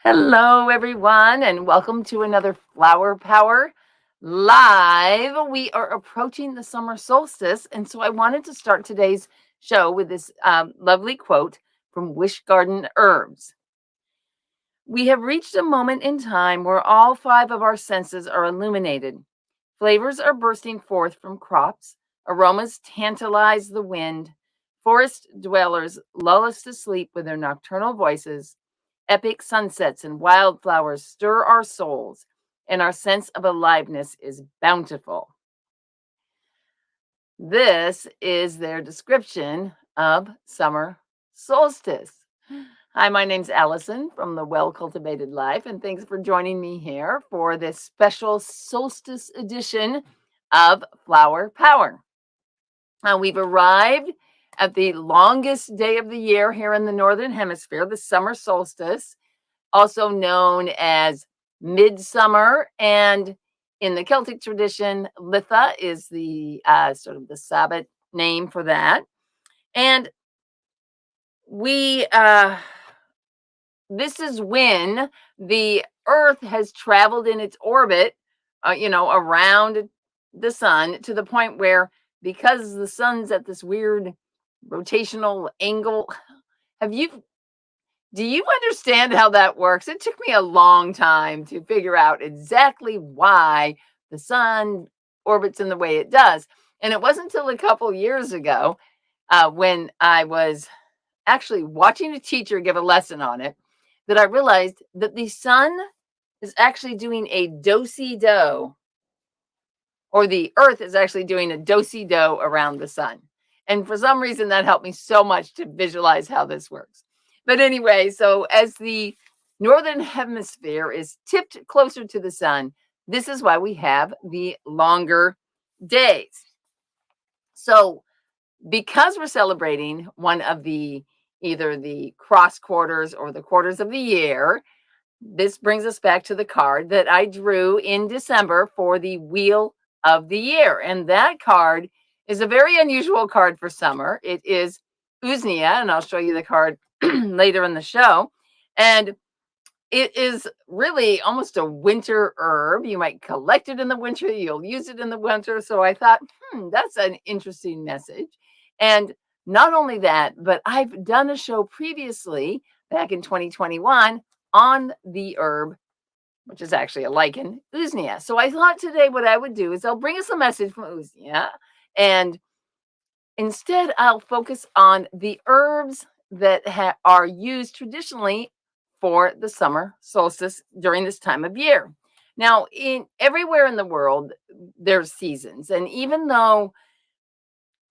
Hello, everyone, and welcome to another Flower Power Live. We are approaching the summer solstice, and so I wanted to start today's show with this lovely quote from Wish Garden Herbs. We have reached a moment in time where all five of our senses are illuminated. Flavors are bursting forth from crops, aromas tantalize the wind, forest dwellers lull us to sleep with their nocturnal voices, epic sunsets and wildflowers stir our souls, and our sense of aliveness is bountiful. This is their description of summer solstice. Hi, my name's Allison from the Well Cultivated Life, and thanks for joining me here for this special solstice edition of Flower Power. We've arrived at the longest day of the year here in the Northern Hemisphere, the summer solstice, also known as midsummer. And in the Celtic tradition, Litha is the sort of the Sabbath name for that. And we this is when the Earth has traveled in its orbit, around the sun to the point where, because the sun's at this weird rotational angle, have you do you understand how that works? It took me a long time to figure out exactly why the sun orbits in the way it does. And it wasn't until a couple years ago when I was actually watching a teacher give a lesson on it that I realized that the sun is actually doing a do-si-do, or the earth is actually doing a do-si-do around the sun. And for some reason, that helped me so much to visualize how this works. But anyway, so as the northern hemisphere is tipped closer to the sun, this is why we have the longer days. So because we're celebrating one of the either the cross quarters or the quarters of the year, this brings us back to the card that I drew in December for the Wheel of the Year. And that card is a very unusual card for summer. It is Usnea, and I'll show you the card later in the show. And it is really almost a winter herb. You might collect it in the winter, you'll use it in the winter. So I thought, that's an interesting message. And not only that, but I've done a show previously back in 2021 on the herb, which is actually a lichen, Usnea. So I thought today what I would do is I'll bring us a message from Usnea, and instead I'll focus on the herbs that are used traditionally for the summer solstice during this time of year. Now, in everywhere in the world, there's seasons, and even though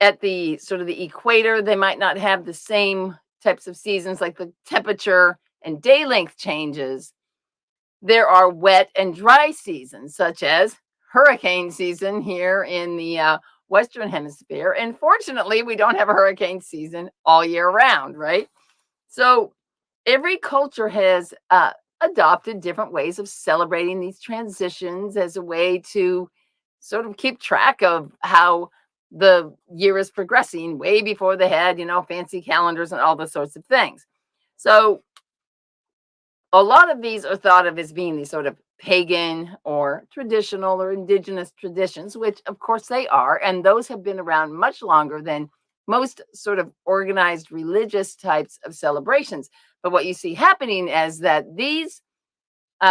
at the sort of the equator they might not have the same types of seasons, like the temperature and day length changes, there are wet and dry seasons, such as hurricane season here in the Western Hemisphere. And fortunately, we don't have a hurricane season all year round, right? So every culture has adopted different ways of celebrating these transitions as a way to sort of keep track of how the year is progressing way before they had, fancy calendars and all those sorts of things. So a lot of these are thought of as being these sort of pagan or traditional or indigenous traditions, which of course they are. And those have been around much longer than most sort of organized religious types of celebrations. But what you see happening is that these,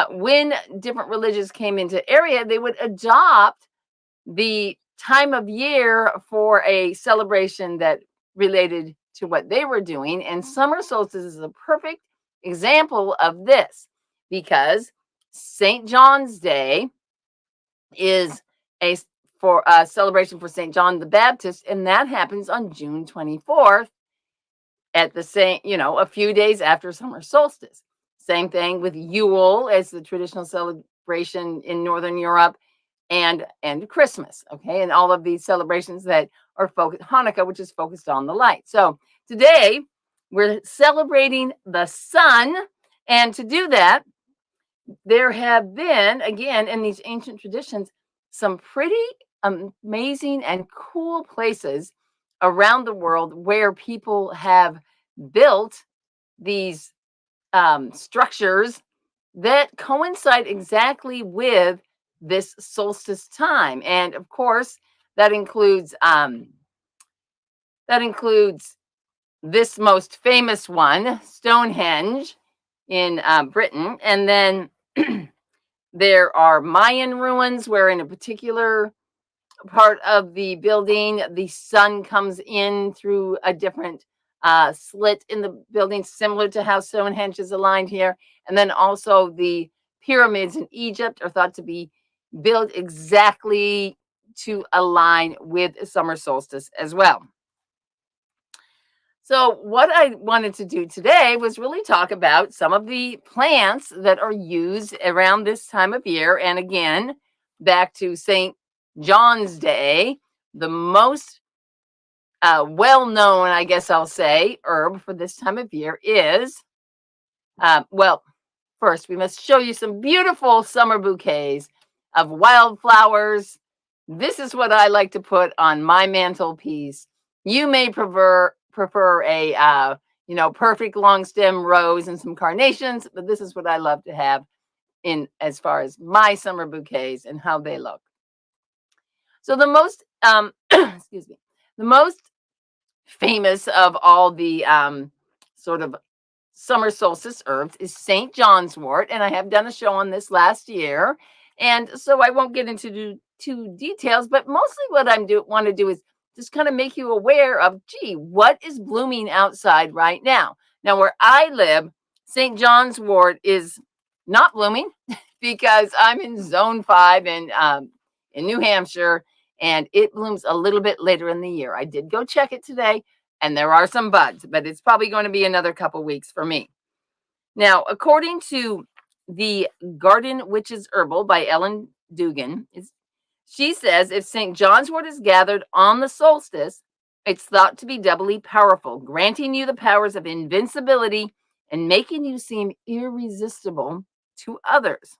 when different religions came into area, they would adopt the time of year for a celebration that related to what they were doing. And summer solstice is a perfect example of this, because St. John's Day is a for a celebration for St. John the Baptist, and that happens on June 24th at the same, a few days after summer solstice. Same thing with Yule as the traditional celebration in Northern Europe, and Christmas, okay, and all of these celebrations that are focused, Hanukkah, which is focused on the light. So today we're celebrating the sun, and to do that, there have been, again, in these ancient traditions, some pretty amazing and cool places around the world where people have built these structures that coincide exactly with this solstice time. And of course, that includes um, that includes this most famous one, Stonehenge in Britain, and then there are Mayan ruins where, in a particular part of the building, the sun comes in through a different slit in the building, similar to how Stonehenge is aligned here. And then also the pyramids in Egypt are thought to be built exactly to align with summer solstice as well. So, what I wanted to do today was really talk about some of the plants that are used around this time of year. And again, back to St. John's Day, the most well known, I guess I'll say, herb for this time of year is, well, first, we must show you some beautiful summer bouquets of wildflowers. This is what I like to put on my mantelpiece. You may prefer a perfect long stem rose and some carnations, but this is what I love to have in as far as my summer bouquets and how they look. So the most excuse me, the most famous of all the sort of summer solstice herbs is St. John's wort, and I have done a show on this last year, and so I won't get into too details, but mostly what I want to do is just kind of make you aware of, gee, what is blooming outside right now. Now, where I live, St. John's wort is not blooming because I'm in Zone 5 in New Hampshire, and it blooms a little bit later in the year. I did go check it today, and there are some buds, but it's probably going to be another couple weeks for me. Now, according to the Garden Witch's Herbal by Ellen Dugan, she says if St. John's wort is gathered on the solstice, it's thought to be doubly powerful, granting you the powers of invincibility and making you seem irresistible to others.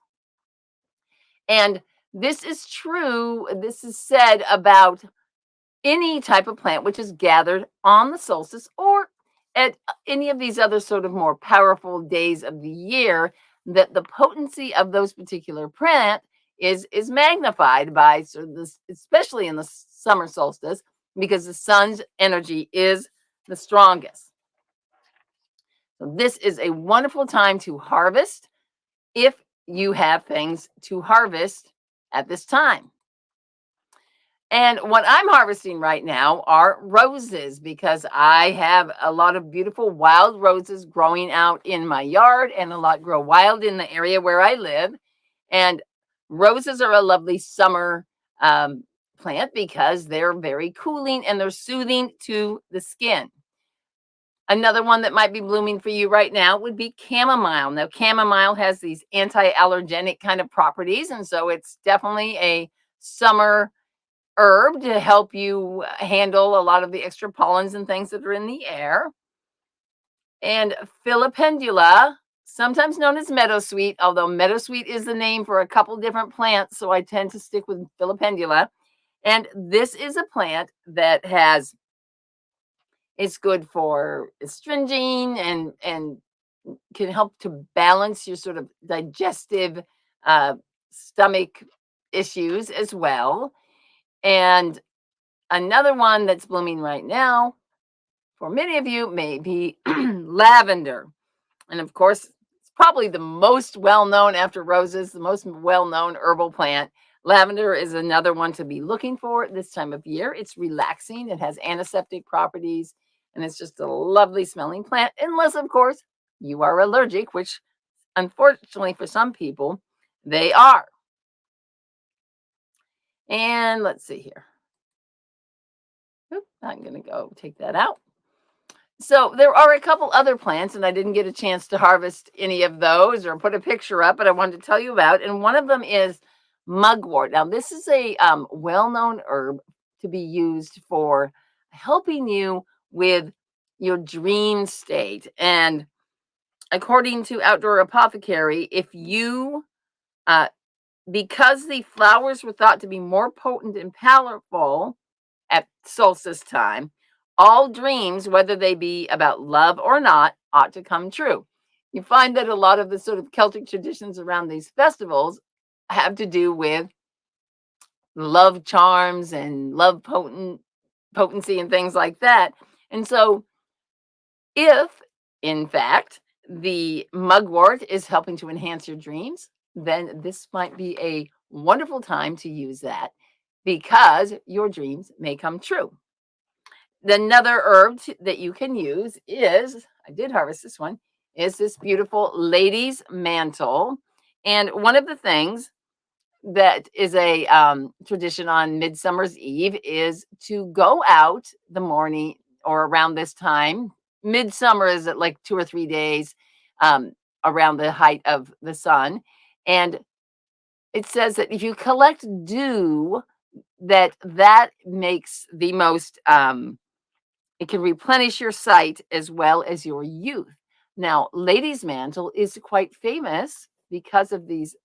And this is true. This is said about any type of plant which is gathered on the solstice or at any of these other sort of more powerful days of the year, that the potency of those particular plant is magnified by sort of this, especially in the summer solstice, because the sun's energy is the strongest. So this is a wonderful time to harvest if you have things to harvest at this time. And what I'm harvesting right now are roses because I have a lot of beautiful wild roses growing out in my yard, and a lot grow wild in the area where I live. And roses are a lovely summer plant because they're very cooling and they're soothing to the skin. Another one that might be blooming for you right now would be chamomile. Now, chamomile has these anti-allergenic kind of properties, and so it's definitely a summer herb to help you handle a lot of the extra pollens and things that are in the air. And filipendula, sometimes known as meadowsweet, although meadowsweet is the name for a couple different plants, so I tend to stick with filipendula. And this is a plant that it's good for astringing and can help to balance your sort of digestive stomach issues as well. And another one that's blooming right now for many of you may be lavender. And of course, it's probably the most well-known after roses, the most well-known herbal plant. Lavender is another one to be looking for this time of year. It's relaxing, it has antiseptic properties, and it's just a lovely smelling plant, unless, of course, you are allergic, which unfortunately for some people, they are. And let's see here. I'm going to go take that out. So there are a couple other plants, and I didn't get a chance to harvest any of those or put a picture up, but I wanted to tell you about. And one of them is mugwort. Now, this is a well-known herb to be used for helping you with your dream state. And according to Outdoor Apothecary, if you, because the flowers were thought to be more potent and powerful at solstice time, all dreams, whether they be about love or not, ought to come true. you find that a lot of the sort of Celtic traditions around these festivals have to do with love charms and love potency and things like that. And so if, in fact, the mugwort is helping to enhance your dreams, then this might be a wonderful time to use that because your dreams may come true. Another herb that you can use is, I did harvest this one, is this beautiful lady's mantle. And one of the things that is a tradition on Midsummer's Eve is to go out the morning or around this time. Midsummer is at like 2 or 3 days um, around the height of the sun. And it says that if you collect dew, that makes the most, it can replenish your sight as well as your youth. Now, lady's mantle is quite famous because of these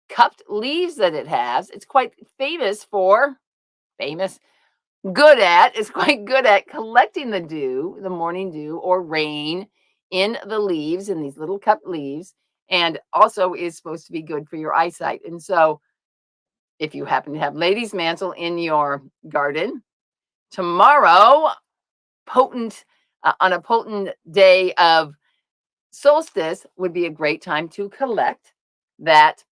cupped leaves that it has. It's quite famous, it's quite good at collecting the dew, the morning dew or rain in the leaves, in these little cupped leaves, and also is supposed to be good for your eyesight. And so, if you happen to have lady's mantle in your garden, tomorrow, on a potent day of solstice, would be a great time to collect that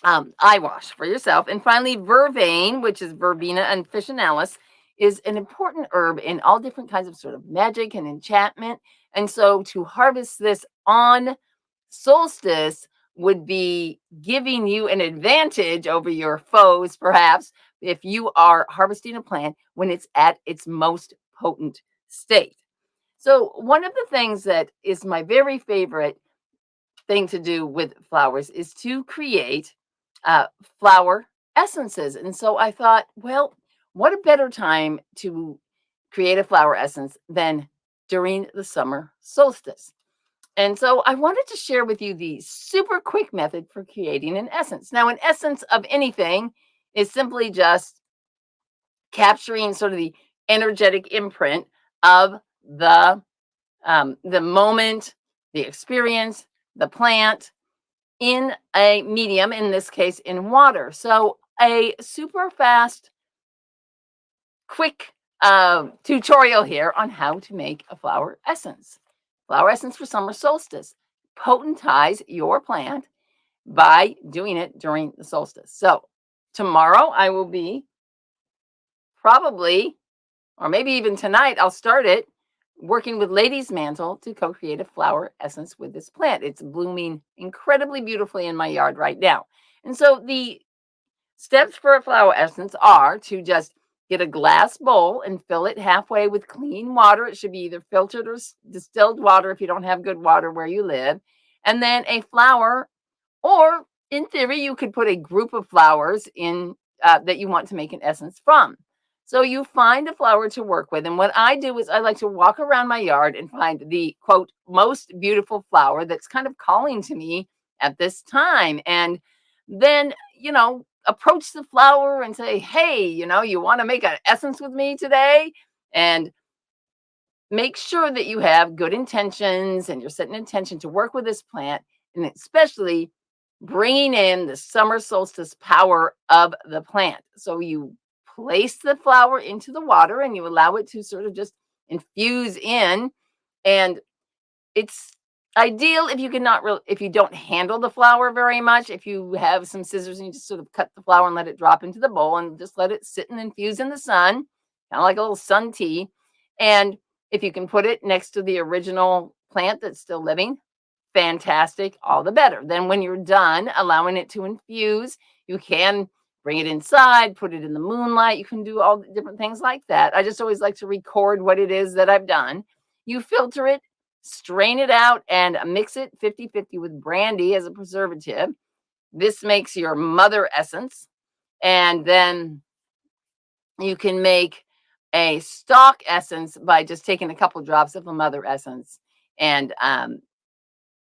eye wash for yourself. And finally, vervain, which is Verbena officinalis, is an important herb in all different kinds of sort of magic and enchantment. And so to harvest this on solstice would be giving you an advantage over your foes, perhaps, if you are harvesting a plant when it's at its most potent state. So one of the things that is my very favorite thing to do with flowers is to create uh, flower essences. And so I thought, well, what a better time to create a flower essence than during the summer solstice. And so I wanted to share with you the super quick method for creating an essence. Now, an essence of anything is simply just capturing sort of the energetic imprint of the moment, the experience, the plant, in a medium, in this case, in water. So a super fast, quick tutorial here on how to make a flower essence. Flower essence for summer solstice. Potentize your plant by doing it during the solstice. So tomorrow I will be probably, or maybe even tonight, I'll start it working with lady's mantle to co-create a flower essence with this plant. It's blooming incredibly beautifully in my yard right now. And so the steps for a flower essence are to just get a glass bowl and fill it halfway with clean water. It should be either filtered or distilled water if you don't have good water where you live. And then a flower, or in theory, you could put a group of flowers in that you want to make an essence from. So you find a flower to work with. And what I do is I like to walk around my yard and find the quote, most beautiful flower that's kind of calling to me at this time. And then, approach the flower and say, hey, you want to make an essence with me today? And make sure that you have good intentions and you're setting intention to work with this plant, and especially bringing in the summer solstice power of the plant. So you place the flower into the water and you allow it to sort of just infuse in. And it's ideal if you if you don't handle the flower very much, if you have some scissors and you just sort of cut the flower and let it drop into the bowl and just let it sit and infuse in the sun, kind of like a little sun tea. And if you can put it next to the original plant that's still living, fantastic, all the better. Then when you're done allowing it to infuse, you can bring it inside, put it in the moonlight. You can do all the different things like that. I just always like to record what it is that I've done. You filter it, strain it out, and mix it 50-50 with brandy as a preservative. This makes your mother essence. And then you can make a stock essence by just taking a couple drops of a mother essence and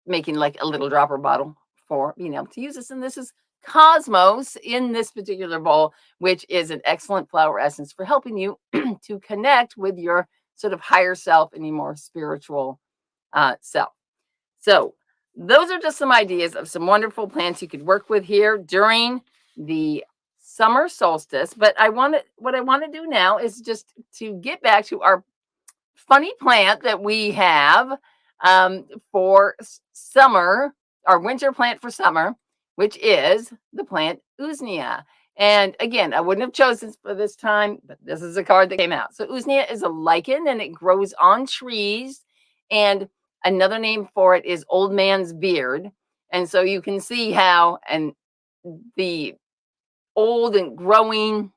making like a little dropper bottle for being able to use this. And this is Cosmos in this particular bowl, which is an excellent flower essence for helping you to connect with your sort of higher self and your more spiritual self. So those are just some ideas of some wonderful plants you could work with here during the summer solstice. But what I want to do now is just to get back to our funny plant that we have for summer, our winter plant for summer, which is the plant Usnea. And again, I wouldn't have chosen for this time, but this is a card that came out. So Usnea is a lichen and it grows on trees. And another name for it is old man's beard. And so you can see how, and the old and growing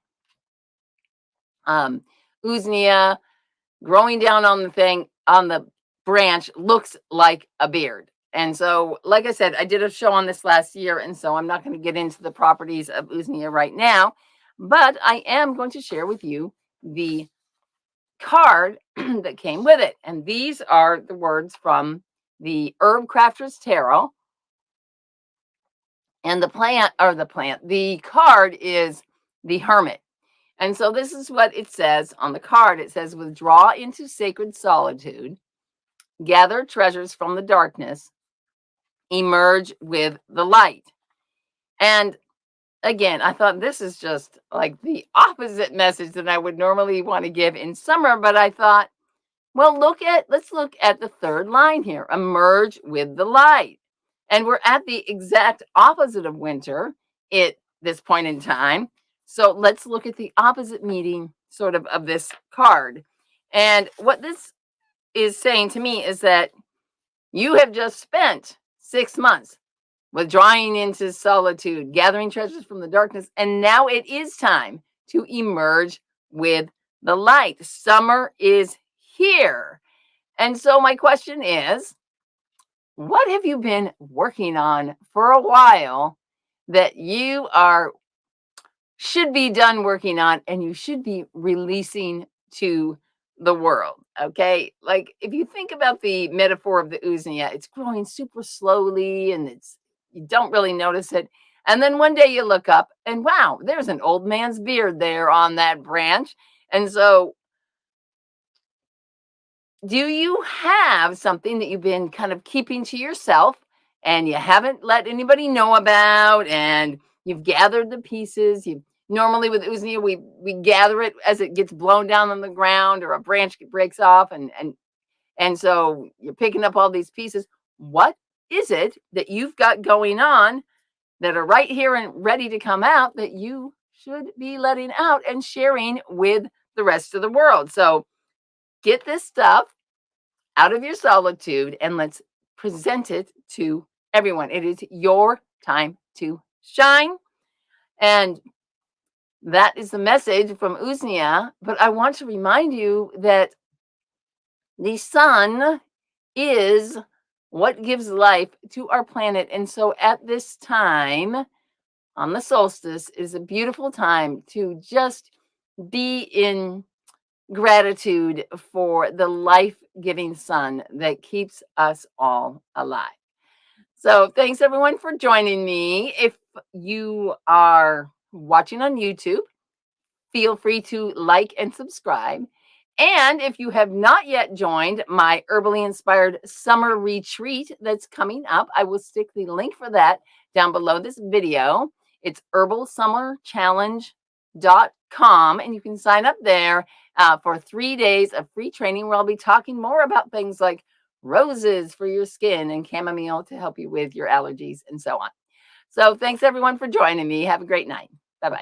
Usnea growing down on the thing on the branch looks like a beard. And so, like I said, I did a show on this last year, and so I'm not going to get into the properties of Usnea right now, but I am going to share with you the card that came with it. And these are the words from the Herbcrafter's Tarot. And the card is the Hermit. And so this is what it says on the card. It says, withdraw into sacred solitude, gather treasures from the darkness, emerge with the light. And again, I thought this is just like the opposite message that I would normally want to give in summer, but I thought, well, let's look at the third line here, emerge with the light. And we're at the exact opposite of winter at this point in time. So let's look at the opposite meaning sort of this card. And what this is saying to me is that you have just spent 6 months withdrawing into solitude, gathering treasures from the darkness, and now it is time to emerge with the light. Summer is here. And so my question is, what have you been working on for a while that you should be done working on and you should be releasing to the world? Okay. Like if you think about the metaphor of the Usnea, it's growing super slowly and you don't really notice it. And then one day you look up and wow, there's an old man's beard there on that branch. And so do you have something that you've been kind of keeping to yourself and you haven't let anybody know about, and you've gathered the pieces? You normally with Usnea, we gather it as it gets blown down on the ground or a branch breaks off, and so you're picking up all these pieces. What is it that you've got going on that are right here and ready to come out that you should be letting out and sharing with the rest of the world? So get this stuff out of your solitude and let's present it to everyone. It is your time to shine. And that is the message from Usnea. But I want to remind you that the sun is what gives life to our planet. And so at this time, on the solstice, is a beautiful time to just be in gratitude for the life-giving sun that keeps us all alive. So thanks everyone for joining me. If you are watching on YouTube, feel free to like and subscribe. And if you have not yet joined my herbally inspired summer retreat that's coming up, I will stick the link for that down below this video. It's herbalsummerchallenge.com, and you can sign up there for 3 days of free training where I'll be talking more about things like roses for your skin and chamomile to help you with your allergies and so on. So thanks everyone for joining me. Have a great night. Bye-bye.